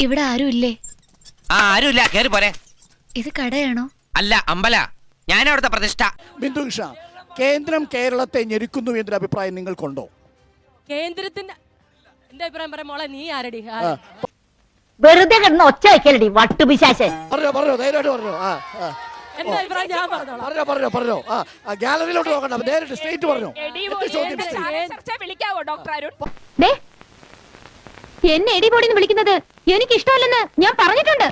ഇവിടെ ആരും ഇല്ലേ? ആരുമില്ല, കേറി പോരെ. ഇത് കടയാണോ? അല്ല, അമ്പല. ഞാൻ അവിടുത്തെ പ്രതിഷ്ഠ. ബിന്ദുകൃഷ്ണ, കേന്ദ്രം കേരളത്തെ ഞെരുക്കുന്നു എന്നൊരു അഭിപ്രായം നിങ്ങൾക്കുണ്ടോ? കേന്ദ്രത്തിന്റെ എന്റെ അഭിപ്രായം പറയാം മോളെ, നീ ആരടി? വെറുതെ കിടന്ന് ഒച്ച വയ്ക്കലടി വട്ടുപിശാശൻ. പറഞ്ഞോ ധൈര്യമായിട്ട് പറഞ്ഞോ. എന്റെ അഭിപ്രായം ഞാൻ പറഞ്ഞോ. ഗാലറിയിലോട്ട് നോക്കണ്ട, നേരിട്ട് സ്ട്രേറ്റ് പറഞ്ഞോ. എന്നെ എടിപൊടിന്ന് വിളിക്കുന്നത് എനിക്ക് ഇഷ്ടമല്ലെന്ന് ഞാൻ പറഞ്ഞിട്ടുണ്ട്.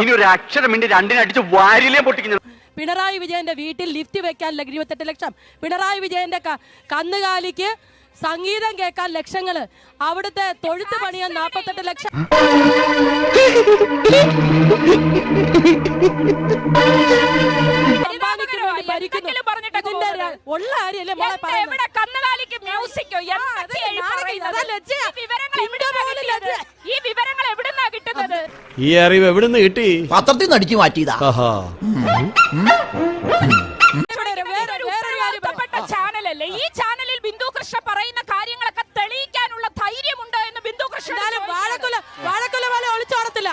ഇനി ഒരു അക്ഷരം മിണ്ടി രണ്ടിനെ അടിച്ച് വാരിലേ പൊട്ടിക്കുന്നു. പിണറായി വിജയന്റെ വീട്ടിൽ ലിഫ്റ്റ് വെക്കാൻ 28 ലക്ഷം, പിണറായി വിജയന്റെ കന്നുകാലിക്ക് സംഗീതം കേൾക്കാൻ ലക്ഷങ്ങള്, അവിടുത്തെ തൊഴുത്ത് പണിയാൻ 48 ലക്ഷം. ഈ അറിവ് എവിടുന്ന് കിട്ടി? പത്രത്തിൽ നിന്ന് അടിച്ചു മാറ്റിയതാ. ചാനലല്ലേ ഈ ചാനലിൽ ബിന്ദുകൃഷ്ണ പറയുന്ന കാര്യങ്ങളൊക്കെ തെളിയിക്കാനുള്ള ധൈര്യമുണ്ടോ എന്ന് ബിന്ദുകൃഷ്ണ വാഴക്കൊല പോലെ ഒളിച്ചോടത്തില്ല.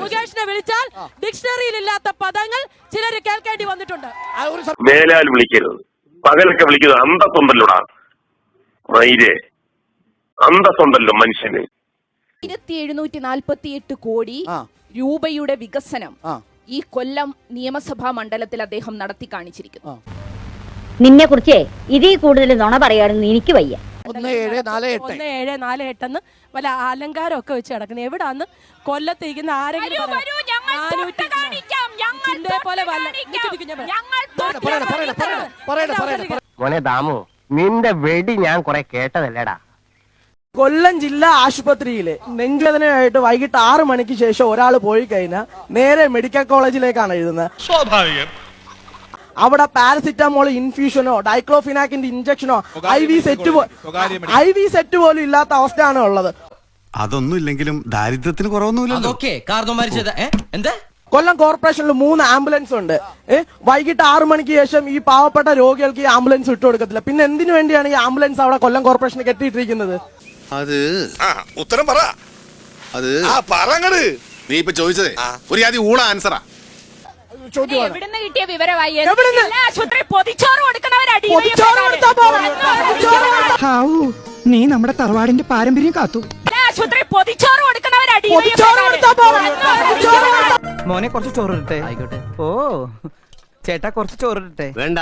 മുകേഷിനെ വിളിച്ചാൽ ഡിക്ഷണറിയിൽ ഇല്ലാത്ത പദങ്ങൾ ചിലര് കേൾക്കേണ്ടി വന്നിട്ടുണ്ട്. മേലാൽ വിളിക്കരുത്, പകലൊക്കെ വിളിക്കുന്നത് അന്തസ്സുണ്ടല്ലോടാ. അന്തസ്സുണ്ടല്ലോ മനുഷ്യന്. 1748 കോടി രൂപയുടെ വികസനം ഈ കൊല്ലം നിയമസഭാ മണ്ഡലത്തിൽ അദ്ദേഹം നടത്തി കാണിച്ചിരിക്കുന്നു. നിന്നെ കുറിച്ച് ഇതിൽ കൂടുതൽ നുണ പറയാണെന്ന് എനിക്ക് വയ്യ. 1748 വല്ല അലങ്കാരം ഒക്കെ വെച്ച് കിടക്കുന്നത് എവിടാന്ന് കൊല്ലത്തേക്കുന്ന ആരെങ്കിലും മോനെ ദാമു, നിന്റെ വെടി ഞാൻ കുറെ കേട്ടതല്ലേടാ. കൊല്ലം ജില്ലാ ആശുപത്രിയിലെ നെഞ്ചുവേദനയായിട്ട് വൈകിട്ട് 6 മണിക്ക് ശേഷം ഒരാൾ പോയി കഴിഞ്ഞാൽ നേരെ മെഡിക്കൽ കോളേജിലേക്കാണ് എഴുതുന്നത്. സ്വാഭാവികം. അവിടെ പാരസിറ്റമോൾ ഇൻഫ്യൂഷനോ ഡൈക്ലോഫിനാക്കിന്റെ ഇഞ്ചക്ഷനോ ഐ വി സെറ്റ് പോലും ഇല്ലാത്ത അവസ്ഥയാണ് ഉള്ളത്. അതൊന്നും ഇല്ലെങ്കിലും ദാരിദ്ര്യത്തിന് കുറവൊന്നുമില്ലല്ലോ. കൊല്ലം കോർപ്പറേഷനിൽ 3 ആംബുലൻസ് ഉണ്ട്. വൈകിട്ട് 6 മണിക്ക് ശേഷം ഈ പാവപ്പെട്ട രോഗികൾക്ക് ഈ ആംബുലൻസ് വിട്ടുകൊടുക്കത്തില്ല. പിന്നെ എന്തിനു വേണ്ടിയാണ് ഈ ആംബുലൻസ് അവിടെ കൊല്ലം കോർപ്പറേഷന് കെട്ടിയിട്ടിരിക്കുന്നത്? അത് ഉത്തരം പറ. അത് പറങ്ങട്. നീ ഇപ്പൊ ചോദിച്ചതേ ഒരു ആദ്യം ഊള ആൻസറാ. എവിടുന്ന് കിട്ടിയ വിവരമായി? നീ നമ്മുടെ തറവാടിന്റെ പാരമ്പര്യം കാത്തു. മോനെ കുറച്ച് ചോറിട്ടെ. ആയിക്കോട്ടെ. ഓ ചേട്ടാ കുറച്ച് ചോറിട്ടെ. വേണ്ട.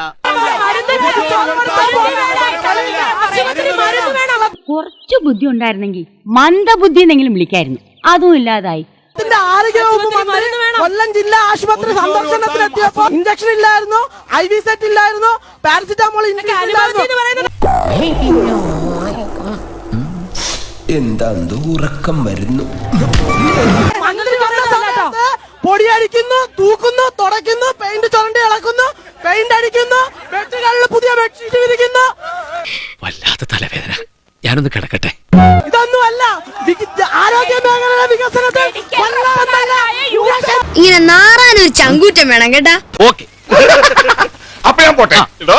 കുറച്ചു ബുദ്ധി ഉണ്ടായിരുന്നെങ്കിൽ മന്ദബുദ്ധി എന്നെങ്കിലും വിളിക്കായിരുന്നു. അതും ഇല്ലാതായി. കൊല്ലം ജില്ലാ ആശുപത്രി സന്ദർശനത്തിലെത്തിയപ്പോ ഇഞ്ചക്ഷൻ ഇല്ലായിരുന്നു, ഐ വി സെറ്റ് ഇല്ലായിരുന്നു, പാരസിറ്റമോൾ എന്താ ഉറക്കം വരുന്നു. പൊടിയടിക്കുന്നു, തൂക്കുന്നു, തുടയ്ക്കുന്നു, പെയിന്റ് ചുരണ്ടി ഇളക്കുന്നു, പെയിന്റ് അടിക്കുന്നു, ബെഡ്ഷീറ്റുകളിൽ പുതിയ ബെഡ്ഷീറ്റ് വിരിക്കുന്നു. വല്ലാത്ത തലവേദന, ഞാനൊന്ന് കിടക്കട്ടെ. ഇതൊന്നുമല്ല ആരോഗ്യ മേഖലയുടെ വികസനത്തിൽ ഇങ്ങനെ നാറാനൊരു ചങ്കൂറ്റം വേണം കേട്ടാ. ഓക്കെ, അപ്പൊ ഞാൻ പോട്ടെ. എന്തോ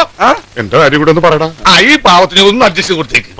എന്റെ കാര്യം കൂടെ ഒന്ന് പറയടാ. ഈ പാവത്തിന് ഒന്ന് അഡ്ജസ്റ്റ് കൊടുത്തേക്ക്.